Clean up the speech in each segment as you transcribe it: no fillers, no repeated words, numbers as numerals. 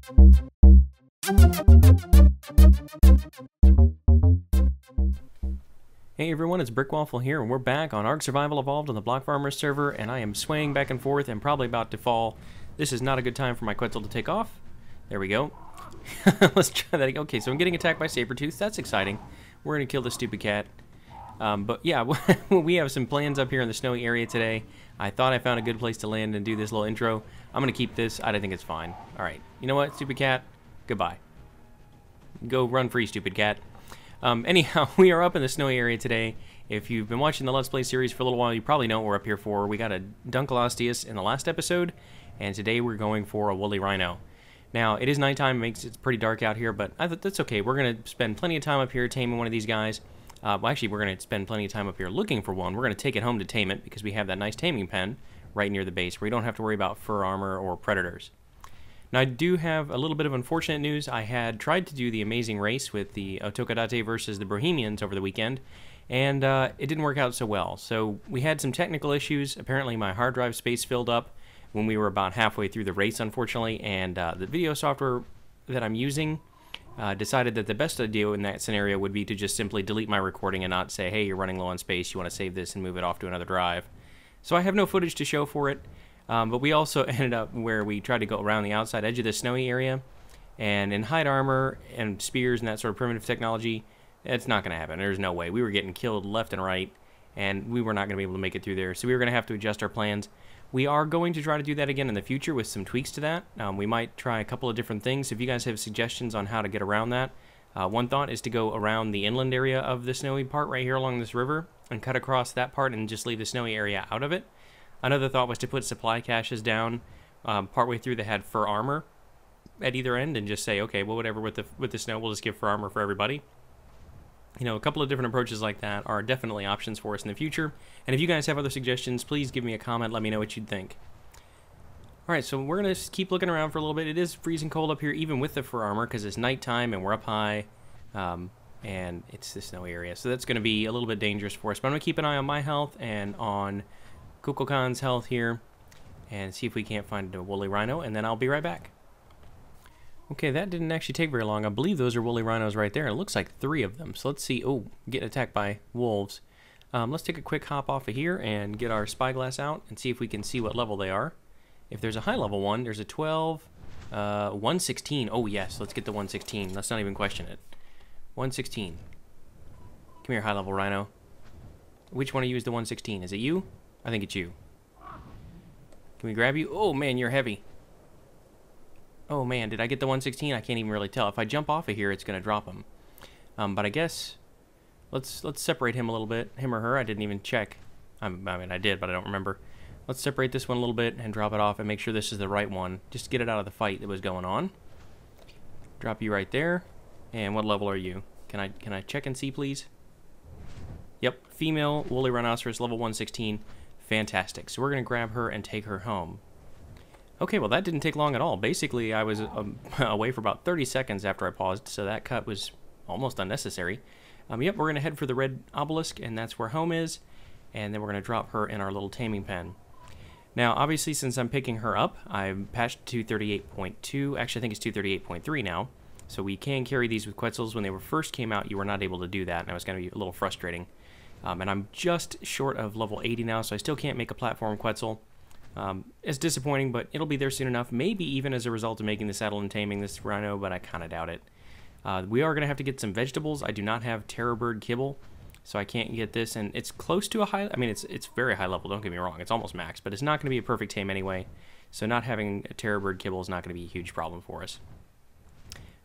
Hey everyone, it's Brickwaffle here, and we're back on Ark Survival Evolved on the Block Farmers server, and I am swaying back and forth and probably about to fall. This is not a good time for my Quetzal to take off. There we go. Let's try that again. Okay, so I'm getting attacked by Sabertooth. That's exciting. We're going to kill this stupid cat. But yeah, we have some plans up here in the snowy area today. I thought I found a good place to land and do this little intro. I'm going to keep this. I think it's fine. Alright, you know what, stupid cat? Goodbye. Go run free, stupid cat. Anyhow, we are up in the snowy area today. If you've been watching the Let's Play series for a little while, you probably know what we're up here for. We got a Dunkleosteus in the last episode, and today we're going for a woolly rhino. Now, it is nighttime, it's pretty dark out here, but I thought that's okay. We're going to spend plenty of time up here taming one of these guys. Well, actually, we're going to spend plenty of time up here looking for one. We're going to take it home to tame it, because we have that nice taming pen right near the base, where you don't have to worry about fur armor or predators. Now, I do have a little bit of unfortunate news. I had tried to do the amazing race with the Otokadate versus the Bohemians over the weekend, and it didn't work out so well. So we had some technical issues. Apparently, my hard drive space filled up when we were about halfway through the race, unfortunately, and the video software that I'm using decided that the best idea in that scenario would be to just simply delete my recording and not say, hey, you're running low on space, you want to save this and move it off to another drive. So I have no footage to show for it. But we also ended up where we tried to go around the outside edge of the snowy area, and in hide armor and spears and that sort of primitive technology, it's not going to happen. There's no way. We were getting killed left and right, and we were not going to be able to make it through there, so we were going to have to adjust our plans. We are going to try to do that again in the future with some tweaks to that. We might try a couple of different things. If you guys have suggestions on how to get around that, one thought is to go around the inland area of the snowy part right here along this river and cut across that part and just leave the snowy area out of it. Another thought was to put supply caches down partway through that had fur armor at either end and just say, okay, well, whatever, with the snow, we'll just give fur armor for everybody. You know, a couple of different approaches like that are definitely options for us in the future. And if you guys have other suggestions, please give me a comment. Let me know what you'd think. All right, so we're going to keep looking around for a little bit. It is freezing cold up here, even with the fur armor, because it's nighttime and we're up high, and it's the snowy area. So that's going to be a little bit dangerous for us. But I'm going to keep an eye on my health and on Kukulkan's health here and see if we can't find a woolly rhino, and then I'll be right back. Okay, that didn't actually take very long. I believe those are woolly rhinos right there. It looks like 3 of them. So let's see. Oh, getting attacked by wolves. Let's take a quick hop off of here and get our spyglass out and see if we can see what level they are. If there's a high level one, there's a 12, 116. Oh yes, let's get the 116. Let's not even question it. 116. Come here, high level rhino. Which one of you is the 116? Is it you? I think it's you. Can we grab you? Oh man, you're heavy. Oh man, did I get the 116? I can't even really tell. If I jump off of here, it's going to drop him. But I guess let's separate him a little bit. Him or her, I didn't even check. I mean, I did, but I don't remember. Let's separate this one a little bit and drop it off and make sure this is the right one. Just to get it out of the fight that was going on. Drop you right there. And what level are you? Can I check and see, please? Yep, female woolly rhinoceros, level 116. Fantastic. So we're going to grab her and take her home. Okay, well that didn't take long at all. Basically, I was away for about 30 seconds after I paused, so that cut was almost unnecessary. Yep, we're going to head for the red obelisk, and that's where home is, and then we're going to drop her in our little taming pen. Now, obviously, since I'm picking her up, I've patched to 238.2. Actually, I think it's 238.3 now, so we can carry these with Quetzals. When they first came out, you were not able to do that, and that was going to be a little frustrating. And I'm just short of level 80 now, so I still can't make a platform Quetzal. It's disappointing, but it'll be there soon enough. Maybe even as a result of making the saddle and taming this rhino, but I kind of doubt it. We are going to have to get some vegetables. I do not have terror bird kibble, so I can't get this. And it's close to a high... I mean, it's very high level, don't get me wrong. It's almost max, but it's not going to be a perfect tame anyway. So not having a terror bird kibble is not going to be a huge problem for us.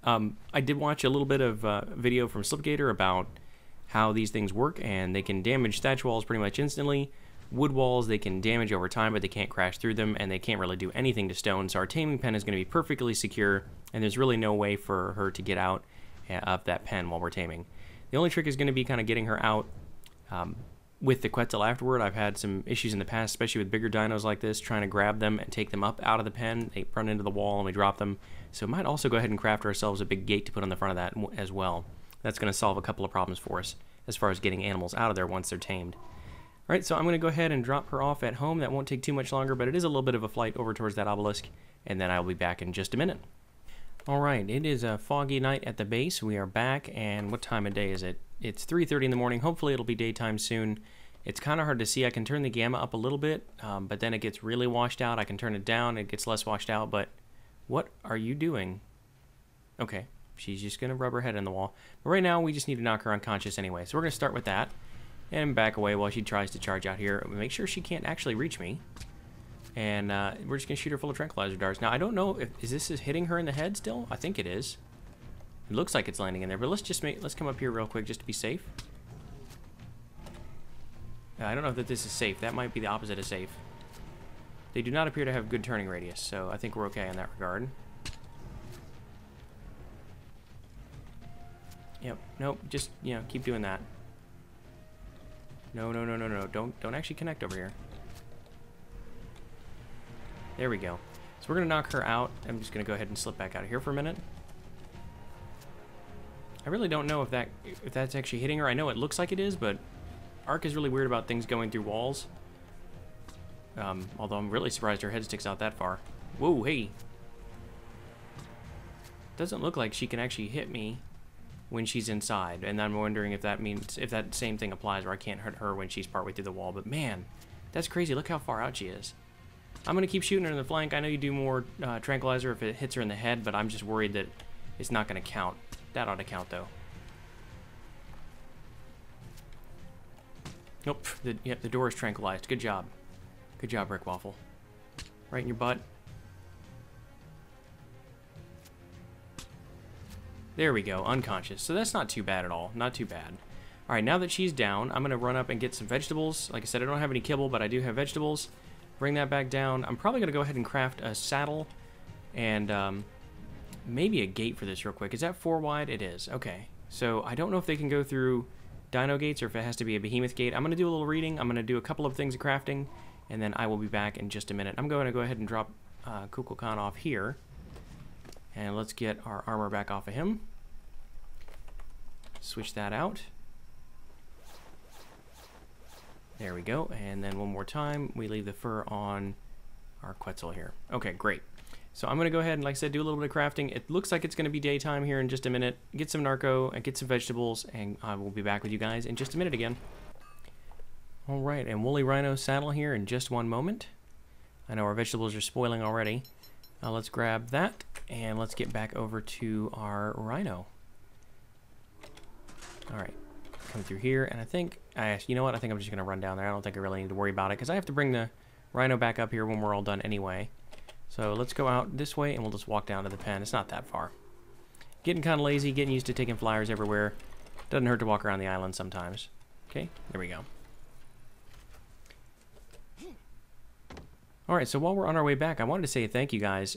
I did watch a little bit of video from Slipgator about how these things work, and they can damage thatch walls pretty much instantly. Wood walls they can damage over time, but they can't crash through them, and they can't really do anything to stone, so our taming pen is going to be perfectly secure, and there's really no way for her to get out of that pen while we're taming. The only trick is going to be kind of getting her out with the Quetzal afterward. I've had some issues in the past, especially with bigger dinos like this, trying to grab them and take them up out of the pen. They run into the wall and we drop them, so we might also go ahead and craft ourselves a big gate to put on the front of that as well. That's going to solve a couple of problems for us as far as getting animals out of there once they're tamed. Alright, so I'm going to go ahead and drop her off at home. That won't take too much longer, but it is a little bit of a flight over towards that obelisk, and then I'll be back in just a minute. Alright, it is a foggy night at the base. We are back, and what time of day is it? It's 3:30 in the morning. Hopefully it'll be daytime soon. It's kind of hard to see. I can turn the gamma up a little bit, but then it gets really washed out. I can turn it down, it gets less washed out, but what are you doing? Okay, she's just going to rub her head in the wall. But right now, we just need to knock her unconscious anyway. So we're going to start with that, and back away while she tries to charge out here. Make sure she can't actually reach me. And we're just going to shoot her full of tranquilizer darts. Now, I don't know if this is hitting her in the head still. I think it is. It looks like it's landing in there, but let's come up here real quick just to be safe. I don't know that this is safe. That might be the opposite of safe. They do not appear to have good turning radius, so I think we're okay in that regard. Yep. Nope. Just, you know, keep doing that. No. Don't actually connect over here. There we go. So we're going to knock her out. I'm just going to go ahead and slip back out of here for a minute. I really don't know if that's actually hitting her. I know it looks like it is, but Ark is really weird about things going through walls. Although I'm really surprised her head sticks out that far. Whoa, hey. Doesn't look like she can actually hit me when she's inside. And I'm wondering if that means, if that same thing applies where I can't hurt her when she's partway through the wall. But man, that's crazy. Look how far out she is. I'm going to keep shooting her in the flank. I know you do more tranquilizer if it hits her in the head, but I'm just worried that it's not going to count. That ought to count, though. Nope. Yep, the door is tranquilized. Good job. Good job, Brick Waffle. Right in your butt. There we go. Unconscious. So that's not too bad at all. Not too bad. All right, now that she's down, I'm going to run up and get some vegetables. Like I said, I don't have any kibble, but I do have vegetables. Bring that back down. I'm probably going to go ahead and craft a saddle and maybe a gate for this real quick. Is that 4 wide? It is. Okay. So I don't know if they can go through dino gates or if it has to be a behemoth gate. I'm going to do a little reading. I'm going to do a couple of things of crafting, and then I will be back in just a minute. I'm going to go ahead and drop Kukulkan off here. And let's get our armor back off of him. Switch that out. There we go, and then one more time, we leave the fur on our Quetzal here. Okay, great. So I'm going to go ahead and, like I said, do a little bit of crafting. It looks like it's going to be daytime here in just a minute. Get some narco and get some vegetables, and I will be back with you guys in just a minute again. All right, and Woolly Rhino saddle here in just one moment. I know our vegetables are spoiling already. Let's grab that, and let's get back over to our Rhino. All right. Come through here, and I think, you know what, I think I'm just going to run down there. I don't think I really need to worry about it, because I have to bring the Rhino back up here when we're all done anyway. So let's go out this way, and we'll just walk down to the pen. It's not that far. Getting kind of lazy, getting used to taking flyers everywhere. Doesn't hurt to walk around the island sometimes. Okay, there we go. Alright, so while we're on our way back, I wanted to say thank you guys.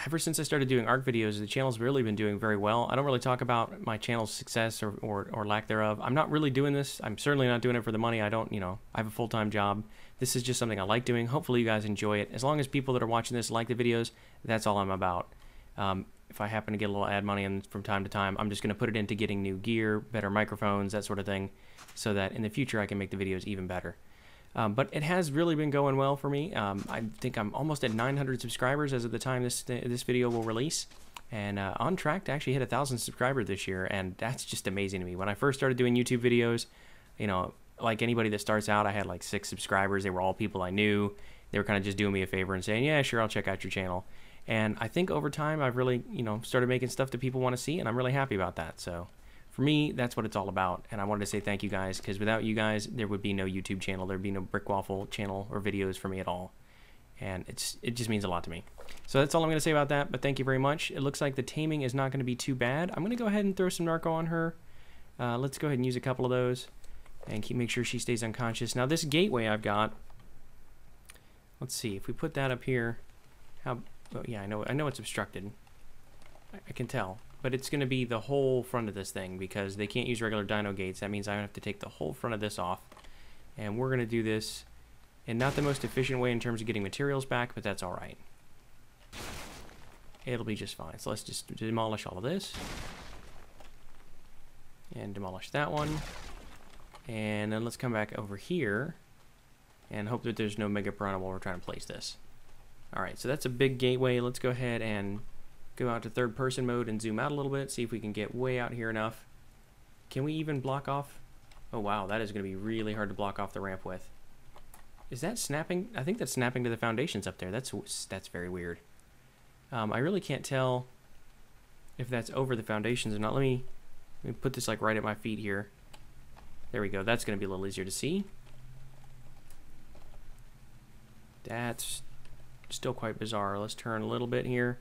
Ever since I started doing ARK videos, the channel's really been doing very well. I don't really talk about my channel's success or lack thereof. I'm not really doing this. I'm certainly not doing it for the money. I don't, you know, I have a full-time job. This is just something I like doing. Hopefully you guys enjoy it. As long as people that are watching this like the videos, that's all I'm about. If I happen to get a little ad money from time to time, I'm just going to put it into getting new gear, better microphones, that sort of thing, so that in the future I can make the videos even better. But it has really been going well for me. I think I'm almost at 900 subscribers as of the time this video will release, and on track to actually hit 1,000 subscribers this year, and that's just amazing to me. When I first started doing YouTube videos, you know, like anybody that starts out, I had like 6 subscribers. They were all people I knew. They were kind of just doing me a favor and saying, yeah, sure, I'll check out your channel. And I think over time I've really, you know, started making stuff that people want to see, and I'm really happy about that. So for me, that's what it's all about, and I wanted to say thank you guys, because without you guys, there would be no YouTube channel, there'd be no Brick Waffle channel or videos for me at all, and it just means a lot to me. So that's all I'm going to say about that, but thank you very much. It looks like the taming is not going to be too bad. I'm going to go ahead and throw some narco on her. Let's go ahead and use a couple of those, and make sure she stays unconscious. Now this gateway I've got, let's see, if we put that up here, oh, yeah, I know it's obstructed. I can tell. But it's going to be the whole front of this thing, because they can't use regular dino gates. That means I have to take the whole front of this off. And we're going to do this in not the most efficient way in terms of getting materials back, but that's alright. It'll be just fine. So let's just demolish all of this. And demolish that one. And then let's come back over here and hope that there's no mega piranha while we're trying to place this. Alright, so that's a big gateway. Let's go ahead and go out to third person mode and zoom out a little bit, see if we can get way out here enough. Can we even block off? Oh wow, that is going to be really hard to block off the ramp with. Is that snapping? I think that's snapping to the foundations up there. That's very weird. I really can't tell if that's over the foundations or not. Let me put this like right at my feet here. There we go. That's going to be a little easier to see. That's still quite bizarre. Let's turn a little bit here.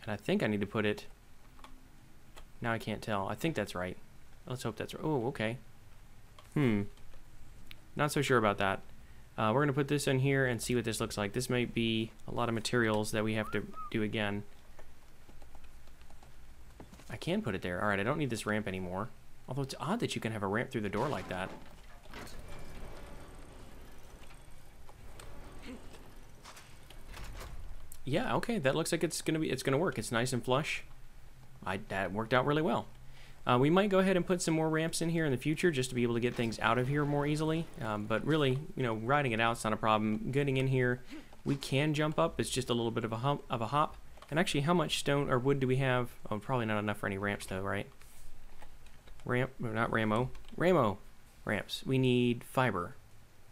And I think I need to put it... Now I can't tell. I think that's right. Let's hope that's right. Oh, okay. Not so sure about that. We're going to put this in here and see what this looks like. This might be a lot of materials that we have to do again. I can put it there. Alright, I don't need this ramp anymore. Although it's odd that you can have a ramp through the door like that. Yeah, okay, that looks like it's gonna work. It's nice and flush. That worked out really well. We might go ahead and put some more ramps in here in the future just to be able to get things out of here more easily. But really, you know, riding it out is not a problem. Getting in here, we can jump up. It's just a little bit of a hop. And actually, how much stone or wood do we have? Oh, probably not enough for any ramps though, right? Not Ramo ramps. We need fiber,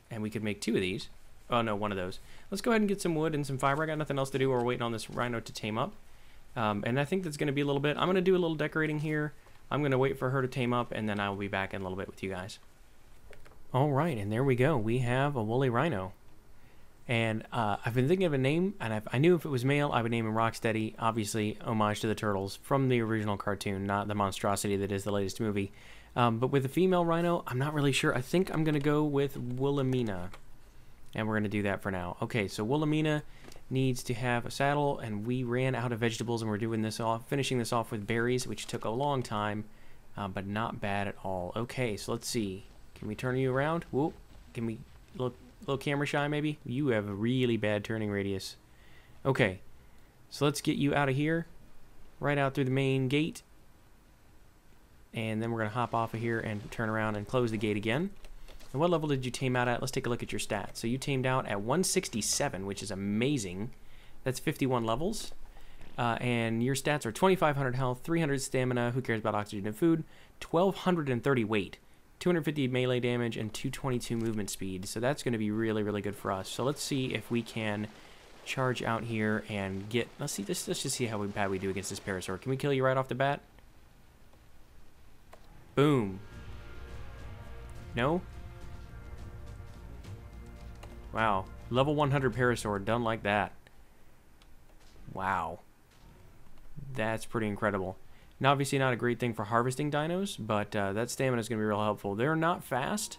and we could make 2 of these. Oh no, 1 of those. Let's go ahead and get some wood and some fiber. I got nothing else to do while we're waiting on this rhino to tame up. And I think that's going to be a little bit. I'm going to do a little decorating here. I'm going to wait for her to tame up, and then I will be back in a little bit with you guys. All right, and there we go. We have a woolly rhino. And I've been thinking of a name, and I knew if it was male, I would name him Rocksteady. Obviously, homage to the turtles from the original cartoon, not the monstrosity that is the latest movie. But with the female rhino, I'm not really sure. I think I'm going to go with Wilhelmina. And we're going to do that for now. Okay, so Wilhelmina needs to have a saddle, and we ran out of vegetables, and we're doing this off, finishing this off with berries, which took a long time, but not bad at all. Okay, so let's see. Can we turn you around? Whoop. Can we look a little camera shy, maybe? You have a really bad turning radius. Okay, so let's get you out of here, right out through the main gate, and then we're going to hop off of here and turn around and close the gate again. And what level did you tame out at? Let's take a look at your stats. So you tamed out at 167, which is amazing. That's 51 levels. And your stats are 2,500 health, 300 stamina, who cares about oxygen and food, 1,230 weight, 250 melee damage, and 222 movement speed. So that's going to be really, really good for us. So let's see if we can charge out here and get... Let's just see how bad we do against this parasaur. Can we kill you right off the bat? Boom. No? Wow, level 100 parasaur done like that. Wow. That's pretty incredible. Now, obviously not a great thing for harvesting dinos, but that stamina is going to be real helpful. They're not fast,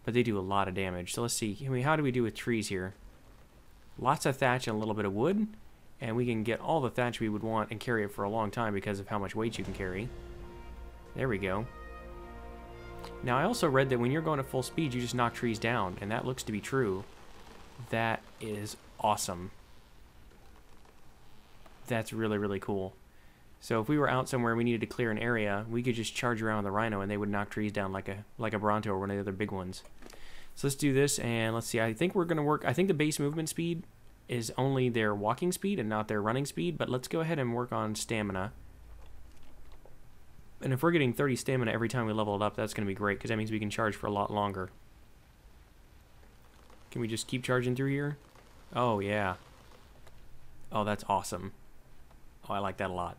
but they do a lot of damage. So let's see, how do we do with trees here? Lots of thatch and a little bit of wood, and we can get all the thatch we would want and carry it for a long time because of how much weight you can carry. There we go. Now, I also read that when you're going at full speed, you just knock trees down, and that looks to be true. That is awesome. That's really, really cool. So if we were out somewhere and we needed to clear an area, we could just charge around the rhino and they would knock trees down like a Bronto or one of the other big ones. So let's do this, and let's see. I think we're going to work... I think the base movement speed is only their walking speed and not their running speed, but let's go ahead and work on stamina. And if we're getting 30 stamina every time we level it up, that's going to be great, because that means we can charge for a lot longer. Can we just keep charging through here? Oh, yeah. Oh, that's awesome. Oh, I like that a lot.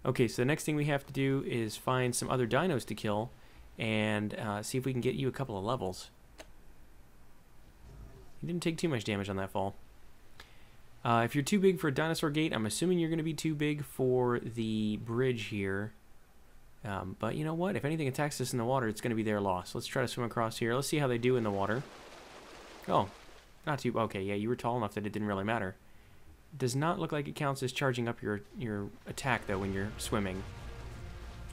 Okay, so the next thing we have to do is find some other dinos to kill and see if we can get you a couple of levels. You didn't take too much damage on that fall. If you're too big for a dinosaur gate, I'm assuming you're going to be too big for the bridge here. But you know what? If anything attacks us in the water, it's going to be their loss. Let's try to swim across here. Let's see how they do in the water. Oh, not too... Okay, yeah, you were tall enough that it didn't really matter. Does not look like it counts as charging up your attack, though, when you're swimming.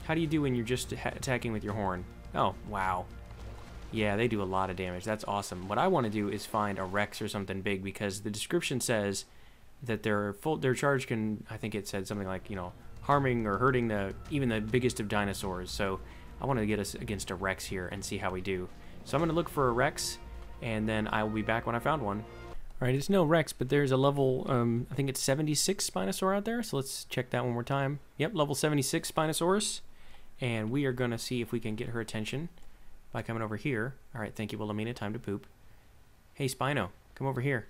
How do you do when you're just attacking with your horn? Oh, wow. Yeah, they do a lot of damage. That's awesome. What I want to do is find a Rex or something big, because the description says that their charge can... I think it said something like, you know, harming or hurting even the biggest of dinosaurs. So I want to get us against a Rex here and see how we do. So I'm going to look for a Rex, and then I will be back when I found one. All right, it's no Rex, but there's a level, I think it's 76 Spinosaur out there. So let's check that one more time. Yep, level 76 Spinosaurus. And we are going to see if we can get her attention by coming over here. All right, thank you, Wilhelmina. Time to poop. Hey, Spino, come over here.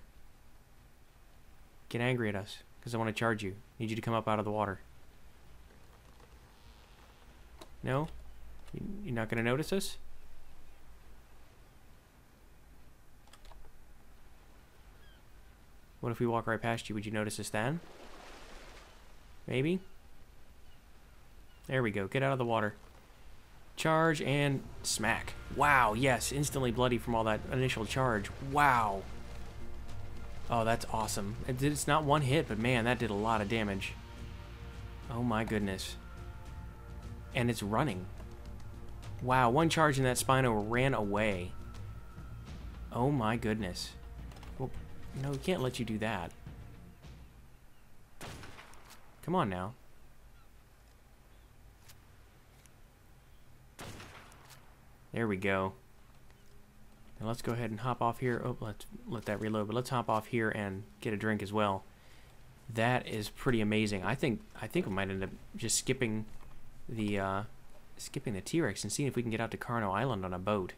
Get angry at us, because I want to charge you. Need you to come up out of the water. No? You're not going to notice us? What if we walk right past you? Would you notice us then? Maybe? There we go. Get out of the water. Charge and smack. Wow, yes. Instantly bloody from all that initial charge. Wow. Oh, that's awesome. It's not one hit, but man, that did a lot of damage. Oh my goodness. And it's running. Wow, one charge and that Spino ran away. Oh my goodness. Well, no, we can't let you do that. Come on now. There we go. Now let's go ahead and hop off here. Oh, let's let that reload, but let's hop off here and get a drink as well. That is pretty amazing. I think we might end up just skipping the T-Rex and seeing if we can get out to Carno Island on a boat.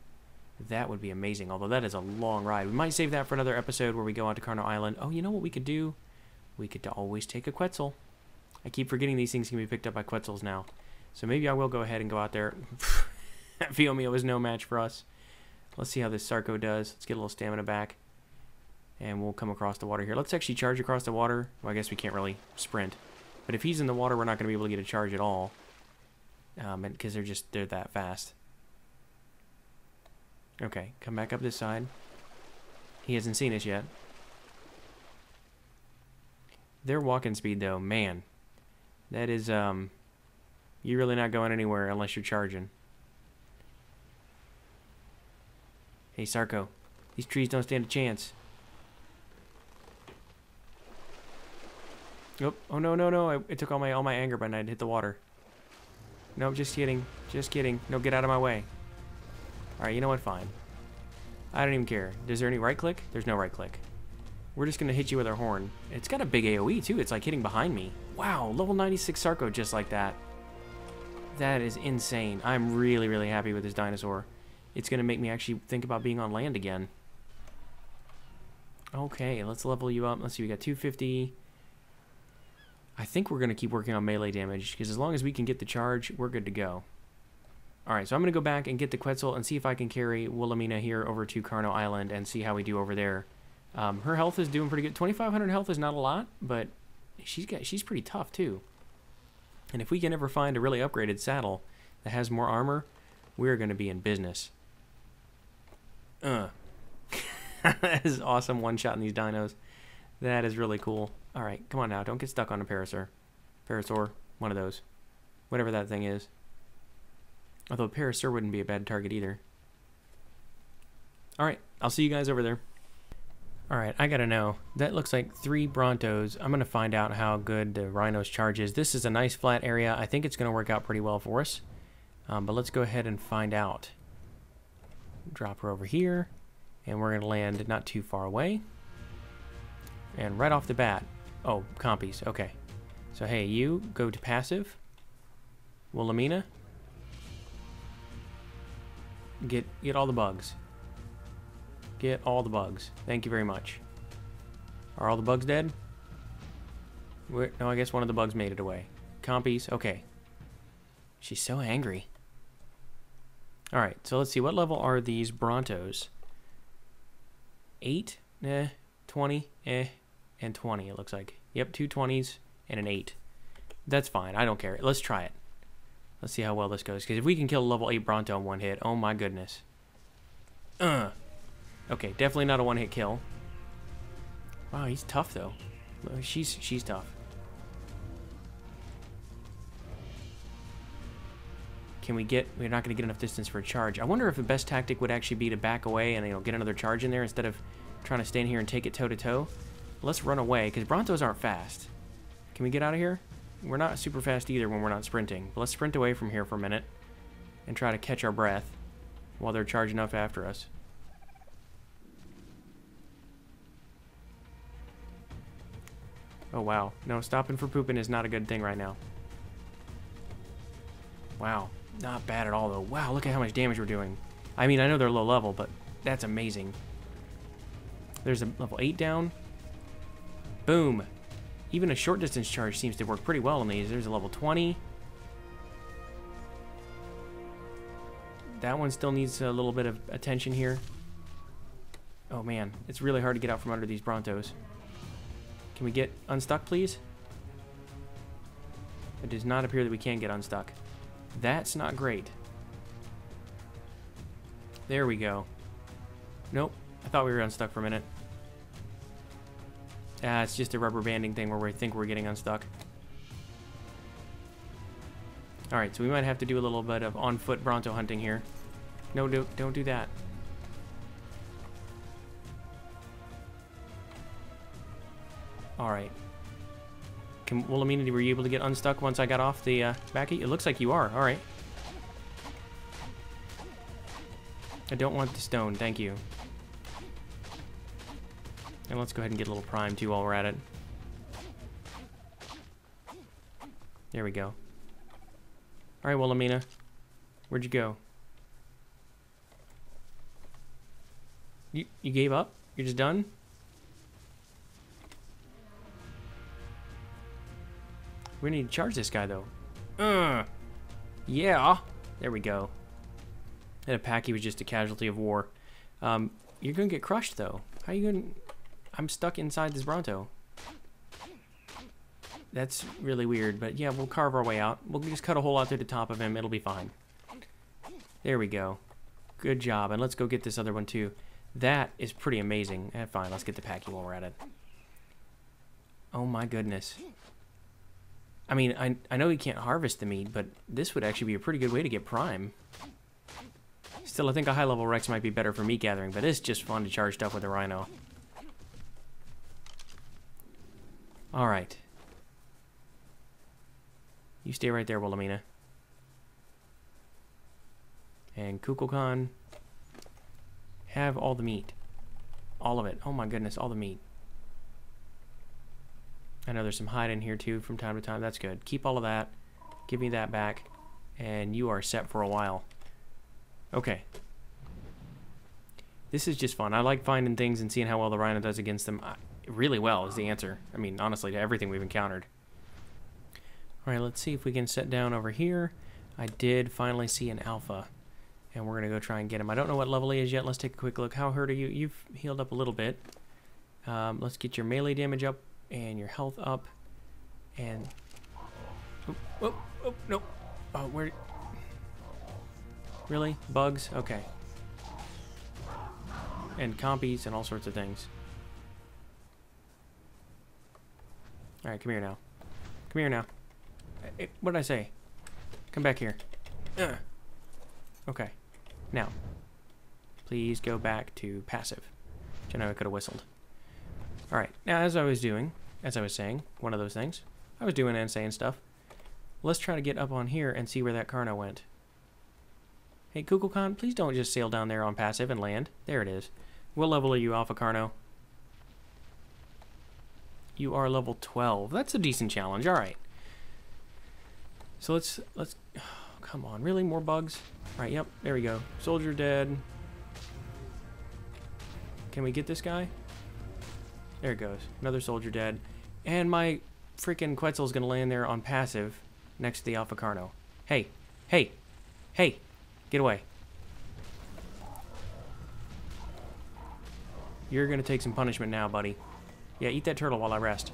That would be amazing, although that is a long ride. We might save that for another episode where we go out to Carno Island. Oh, you know what we could do? We could always take a Quetzal. I keep forgetting these things can be picked up by Quetzals now. So maybe I will go ahead and go out there. Fiomio was no match for us. Let's see how this Sarco does. Let's get a little stamina back. And we'll come across the water here. Let's actually charge across the water. Well, I guess we can't really sprint. But if he's in the water, we're not going to be able to get a charge at all. Because they're that fast. Okay, come back up this side. He hasn't seen us yet. Their walking speed, though, man. That is, you're really not going anywhere unless you're charging. Hey, Sarco. These trees don't stand a chance. Oh, no, no, no. It took all my anger by night to hit the water. No, just kidding. Just kidding. No, get out of my way. Alright, you know what? Fine. I don't even care. Is there any right click? There's no right click. We're just going to hit you with our horn. It's got a big AoE, too. It's like hitting behind me. Wow, level 96 Sarco just like that. That is insane. I'm really, really happy with this dinosaur. It's going to make me actually think about being on land again. Okay, let's level you up. Let's see, we got 250. I think we're going to keep working on melee damage, because as long as we can get the charge, we're good to go. Alright, so I'm going to go back and get the Quetzal and see if I can carry Wilhelmina here over to Carno Island and see how we do over there. Her health is doing pretty good. 2,500 health is not a lot, but she's pretty tough too. And if we can ever find a really upgraded saddle that has more armor, we're going to be in business. That is awesome one-shot in these dinos. That is really cool. Alright, come on now. Don't get stuck on a Parasaur. Parasaur, one of those. Whatever that thing is. Although Parasaur wouldn't be a bad target either. Alright, I'll see you guys over there. Alright, I gotta know. That looks like 3 Brontos. I'm gonna find out how good the Rhino's charge is. This is a nice flat area. I think it's gonna work out pretty well for us. But let's go ahead and find out. Drop her over here. And we're gonna land not too far away. And right off the bat. Oh, compies. Okay. So hey, you go to passive. Wilhelmina. Get all the bugs. Get all the bugs. Thank you very much. Are all the bugs dead? No, I guess one of the bugs made it away. Compies. Okay. She's so angry. Alright, so let's see. What level are these Brontos? 8? 20? And 20, it looks like. Yep, 2 20s and an 8. That's fine. I don't care. Let's try it. Let's see how well this goes. Because if we can kill a level 8 Bronto in one hit, oh my goodness. Okay, definitely not a one-hit kill. Wow, he's tough though. She's tough. Can we get... We're not going to get enough distance for a charge. I wonder if the best tactic would actually be to back away and get another charge in there instead of trying to stand here and take it toe-to-toe. Let's run away, because Brontos aren't fast. Can we get out of here? We're not super fast either when we're not sprinting. But let's sprint away from here for a minute and try to catch our breath while they're charging up after us. Oh, wow. No, stopping for pooping is not a good thing right now. Wow. Not bad at all, though. Wow, look at how much damage we're doing. I mean, I know they're low level, but that's amazing. There's a level 8 down. Boom. Even a short distance charge seems to work pretty well on these. There's a level 20. That one still needs a little bit of attention here. Oh man, it's really hard to get out from under these Brontos. Can we get unstuck, please? It does not appear that we can get unstuck. That's not great. There we go. Nope, I thought we were unstuck for a minute. It's just a rubber banding thing where we think we're getting unstuck. Alright, so we might have to do a little bit of on-foot Bronto hunting here. No, don't do that. Alright. Wilhelmina, were you able to get unstuck once I got off the backy? It looks like you are. Alright. I don't want the stone, thank you. And let's go ahead and get a little prime too while we're at it. There we go. Alright, Wilhelmina. Where'd you go? You gave up? You're just done? We need to charge this guy, though. Yeah. There we go. And a packy was just a casualty of war. You're gonna get crushed, though. How you gonna... I'm stuck inside this Bronto. That's really weird, but yeah, we'll carve our way out. We'll just cut a hole out through the top of him. It'll be fine. There we go. Good job. And let's go get this other one, too. That is pretty amazing. Fine, let's get the packy while we're at it. Oh, my goodness. I mean, I know you can't harvest the meat, but this would actually be a pretty good way to get prime. Still, I think a high-level Rex might be better for meat gathering, but it's just fun to charge stuff with a Rhino. Alright. You stay right there, Wilhelmina. And Kukulkan. Have all the meat. All of it. Oh my goodness, all the meat. I know there's some hide in here too from time to time. That's good. Keep all of that. Give me that back. And you are set for a while. Okay. This is just fun. I like finding things and seeing how well the Rhino does against them. Really well is the answer. I mean, honestly, to everything we've encountered. Alright, let's see if we can set down over here. I did finally see an alpha. And we're going to go try and get him. I don't know what level he is yet. Let's take a quick look. How hurt are you? You've healed up a little bit. Let's get your melee damage up and your health up. And... Oh, no. Oh, where... Really? Bugs? Okay. And compies and all sorts of things. Alright, come here now. Come here now. What did I say? Come back here. Okay. Now, please go back to passive. Which I know I could have whistled. Alright, now as I was saying, one of those things, I was doing and saying stuff. Let's try to get up on here and see where that Carno went. Hey, Kukulkan, please don't just sail down there on passive and land. There it is. What level are you, Alpha Carno? You are level 12. That's a decent challenge. Alright. So let's... Oh, come on. Really? More bugs? Alright, yep. There we go. Soldier dead. Can we get this guy? There it goes. Another soldier dead. And my freaking Quetzal's gonna land there on passive next to the Alpha Carno. Hey. Hey. Hey. Get away. You're gonna take some punishment now, buddy. Yeah, eat that turtle while I rest.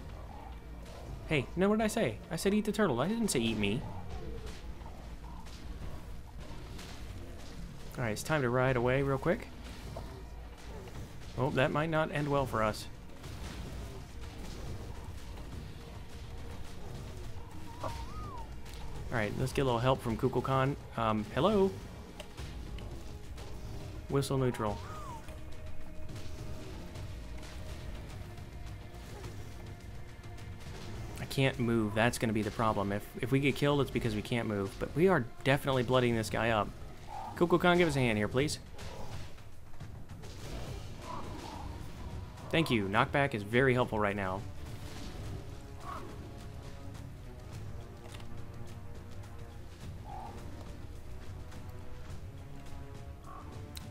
Hey, no, what did I say? I said eat the turtle. I didn't say eat me. Alright, it's time to ride away real quick. Oh, that might not end well for us. Alright, let's get a little help from Kukulkan. Hello? Whistle neutral. I can't move. That's going to be the problem. If we get killed, it's because we can't move. But we are definitely bloodying this guy up. Kukulkan, give us a hand here, please. Thank you. Knockback is very helpful right now.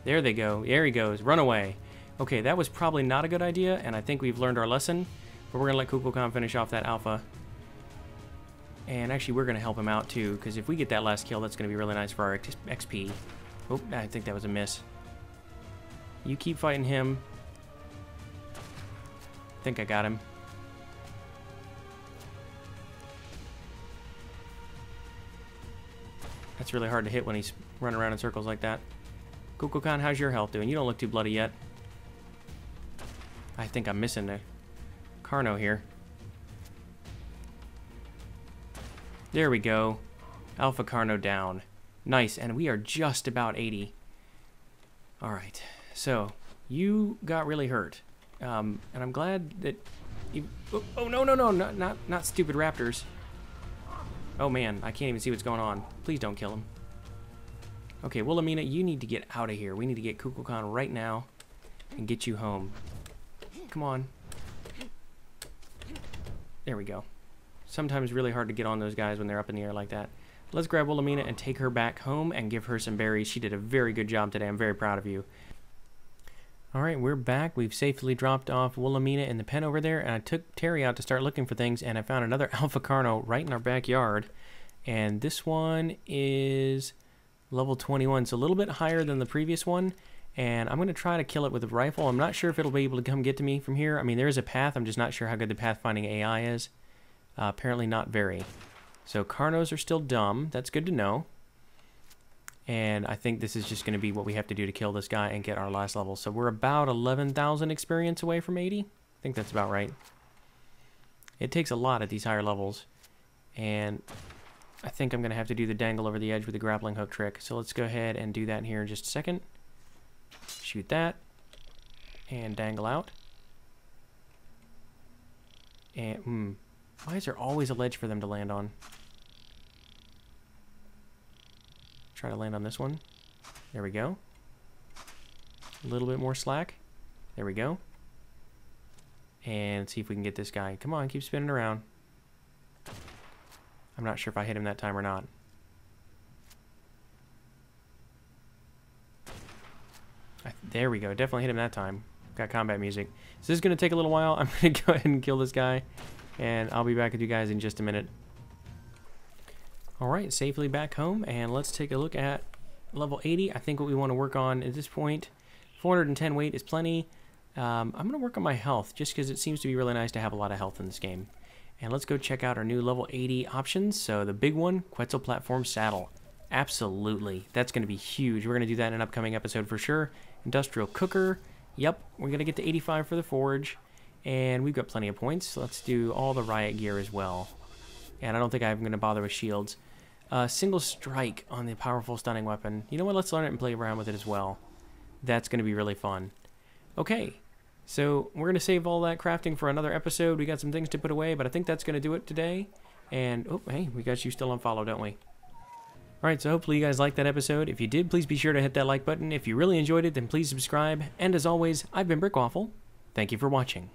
There they go. There he goes. Run away. Okay, that was probably not a good idea, and I think we've learned our lesson. But we're going to let Kukulkan finish off that alpha. And actually, we're going to help him out, too, because if we get that last kill, that's going to be really nice for our XP. Oh, I think that was a miss. You keep fighting him. I think I got him. That's really hard to hit when he's running around in circles like that. Kukulkan, how's your health doing? You don't look too bloody yet. I think I'm missing a Carno here. There we go. Alpha Carno down. Nice, and we are just about 80. Alright, so you got really hurt. And I'm glad that you... Oh, no, not stupid raptors. Oh man, I can't even see what's going on. Please don't kill him. Okay, Wilhelmina, you need to get out of here. We need to get Kukulkan right now and get you home. Come on. There we go. Sometimes really hard to get on those guys when they're up in the air like that. Let's grab Wilhelmina and take her back home and give her some berries. She did a very good job today. I'm very proud of you. Alright, we're back. We've safely dropped off Wilhelmina in the pen over there, and I took Terry out to start looking for things, and I found another Alpha Carno right in our backyard. And this one is level 21, so a little bit higher than the previous one. And I'm going to try to kill it with a rifle. I'm not sure if it'll be able to come get to me from here. I mean, there is a path. I'm just not sure how good the pathfinding AI is. Apparently not very. So Carnos are still dumb. That's good to know. And I think this is just going to be what we have to do to kill this guy and get our last level. So we're about 11,000 experience away from 80. I think that's about right. It takes a lot at these higher levels. And I think I'm going to have to do the dangle over the edge with the grappling hook trick. So let's go ahead and do that here in just a second. Shoot that. And dangle out. And, why is there always a ledge for them to land on? Try to land on this one. There we go. A little bit more slack. There we go. And see if we can get this guy. Come on, keep spinning around. I'm not sure if I hit him that time or not. There we go. Definitely hit him that time. Got combat music. So this is going to take a little while. I'm going to go ahead and kill this guy. And I'll be back with you guys in just a minute. Alright, safely back home. And let's take a look at level 80. I think what we want to work on at this point, 410 weight is plenty. I'm going to work on my health, just because it seems to be really nice to have a lot of health in this game. And let's go check out our new level 80 options. So the big one, Quetzal Platform Saddle. Absolutely. That's going to be huge. We're going to do that in an upcoming episode for sure. Industrial Cooker. Yep, we're going to get to 85 for the Forge. And we've got plenty of points. So let's do all the Riot gear as well. And I don't think I'm going to bother with shields. Single Strike on the powerful stunning weapon. You know what? Let's learn it and play around with it as well. That's going to be really fun. Okay, so we're going to save all that crafting for another episode. We got some things to put away, but I think that's going to do it today. And, oh, hey, we got you still on follow, don't we? Alright, so hopefully you guys liked that episode. If you did, please be sure to hit that like button. If you really enjoyed it, then please subscribe. And as always, I've been Brickwaffle. Thank you for watching.